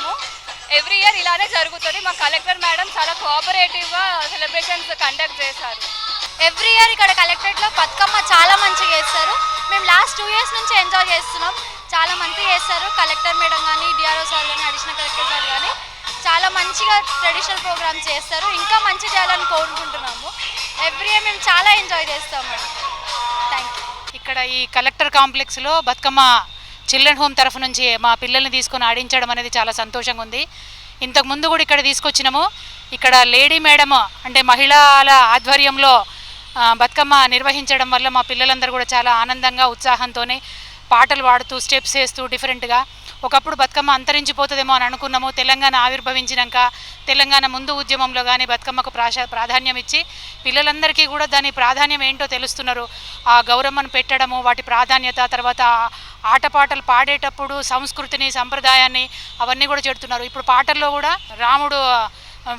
చేస్తున్నాము. Every year ఇలానే జరుగుతుంది. మా కలెక్టర్ మేడం చాలా కోఆపరేటివ్గా సెలబ్రేషన్స్ కండక్ట్ చేశారు. ఎవ్రీ ఇయర్ ఇక్కడ కలెక్టరేట్లో బతుకమ్మ చాలా మంచిగా చేస్తారు. మేము లాస్ట్ 2 years నుంచి ఎంజాయ్ చేస్తున్నాం. చాలా మంచిగా చేస్తారు. కలెక్టర్ మేడం కానీ, డిఆర్ఓ సార్ కానీ, అడిషనల్ కలెక్టర్ సార్ కానీ చాలా మంచిగా ట్రెడిషనల్ ప్రోగ్రామ్స్ చేస్తారు. ఇంకా మంచి చేయాలని కోరుకుంటున్నాము. ఎవ్రీ ఇయర్ మేము చాలా ఎంజాయ్ చేస్తామండి. Thank you. ఇక్కడ ఈ కలెక్టర్ కాంప్లెక్స్లో బతుకమ్మ చిల్డ్రన్ హోమ్ తరఫు నుంచి మా పిల్లల్ని తీసుకొని ఆడించడం అనేది చాలా సంతోషంగా ఉంది. ఇంతకుముందు కూడా ఇక్కడ తీసుకొచ్చినాము. ఇక్కడ లేడీ మేడం అంటే మహిళల ఆధ్వర్యంలో బతుకమ్మ నిర్వహించడం వల్ల మా పిల్లలందరూ కూడా చాలా ఆనందంగా ఉత్సాహంతోనే పాటలు పాడుతూ స్టెప్స్ వేస్తూ డిఫరెంట్గా. ఒకప్పుడు బతుకమ్మ అంతరించిపోతుందేమో అని అనుకున్నాము. తెలంగాణ ఆవిర్భవించినాక తెలంగాణ ముందు ఉద్యమంలో కానీ బతుకమ్మకు ప్రాధాన్యం ఇచ్చి పిల్లలందరికీ కూడా దాని ప్రాధాన్యం ఏంటో తెలుస్తున్నారు. ఆ గౌరమ్మను పెట్టడము, వాటి ప్రాధాన్యత, తర్వాత ఆటపాటలు పాడేటప్పుడు సంస్కృతిని సంప్రదాయాన్ని అవన్నీ కూడా చెడుతున్నారు. ఇప్పుడు పాటల్లో కూడా రాముడు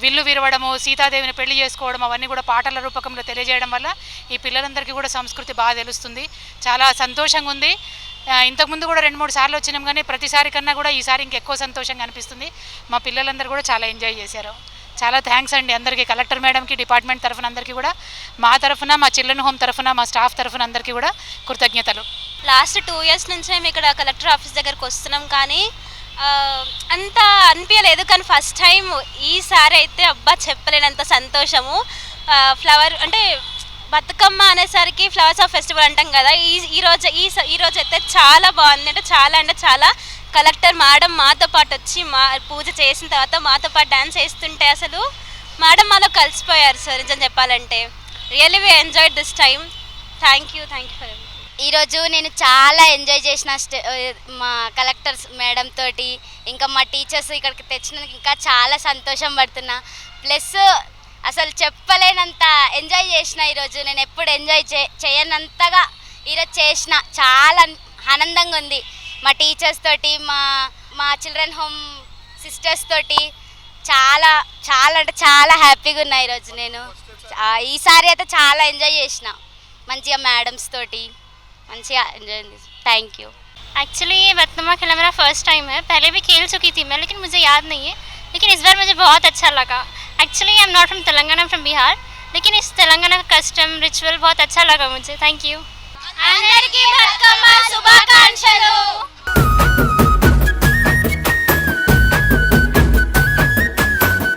విల్లు విరవడము, సీతాదేవిని పెళ్లి చేసుకోవడం అవన్నీ కూడా పాటల రూపకంలో తెలియజేయడం వల్ల ఈ పిల్లలందరికీ కూడా సంస్కృతి బాగా తెలుస్తుంది. చాలా సంతోషంగా ఉంది. ఇంతకుముందు కూడా 2-3 సార్లు వచ్చినాం కానీ ప్రతిసారి కన్నా కూడా ఈసారి ఇంకెక్కువ సంతోషంగా అనిపిస్తుంది. మా పిల్లలందరూ కూడా చాలా ఎంజాయ్ చేశారు. చాలా థ్యాంక్స్ అండి అందరికీ, కలెక్టర్ మేడంకి, డిపార్ట్మెంట్ తరఫున అందరికీ కూడా, మా తరఫున, మా చిల్డ్రన్ హోమ్ తరఫున, మా స్టాఫ్ తరఫున అందరికీ కూడా కృతజ్ఞతలు. లాస్ట్ 2 years నుంచి మేము ఇక్కడ కలెక్టర్ ఆఫీస్ దగ్గరకు వస్తున్నాం కానీ అంత అనిపించలేదు. కానీ ఫస్ట్ టైం ఈసారి అయితే అబ్బా చెప్పలేనంత సంతోషము. ఫ్లవర్ అంటే బతుకమ్మ అనేసరికి ఫ్లవర్స్ ఆఫ్ ఫెస్టివల్ అంటాం కదా. ఈరోజు అయితే చాలా బాగుంది. అంటే చాలా కలెక్టర్ మేడం మాతో పాటు వచ్చి పూజ చేసిన తర్వాత మాతో పాటు డ్యాన్స్ వేస్తుంటే అసలు మేడం మాలో కలిసిపోయారు సార్. నిజం చెప్పాలంటే really we enjoyed this time. Thank you for everything. ఈరోజు నేను చాలా ఎంజాయ్ చేసిన మా కలెక్టర్స్ మేడం తోటి, ఇంకా మా టీచర్స్ ఇక్కడికి తెచ్చినందుకు ఇంకా చాలా సంతోషం పడుతున్నా. ప్లస్ అసలు చెప్పలేనంత ఎంజాయ్ చేసిన ఈరోజు. నేను ఎప్పుడు ఎంజాయ్ చేయనంతగా ఈరోజు చేసిన. చాలా ఆనందంగా ఉంది. మా టీచర్స్ తోటి, మా చిల్డ్రన్ హోమ్ సిస్టర్స్ తోటి చాలా అంటే చాలా హ్యాపీగా ఉన్నా ఈరోజు. నేను ఈసారి అయితే చాలా ఎంజాయ్ చేసిన మంచిగా मैडम्स తోటి మంచిగా ఎంజాయ్ చేసి. Thank you. एक्चुअली ये बतनमा खेला मेरा फर्स्ट टाइम है. पहले भी खेल चुकी थी मैं, लेकिन मुझे याद नहीं है. लेकिन इस बार मुझे बहुत अच्छा लगा. Actually I am not from Telangana, from Bihar, लेकिन इस तेलंगाना का कस्टम रिचुअल बहुत अच्छा लगा मुझे. Thank you. అందరికీ బతుకమ్మ శుభాకాంక్షలు.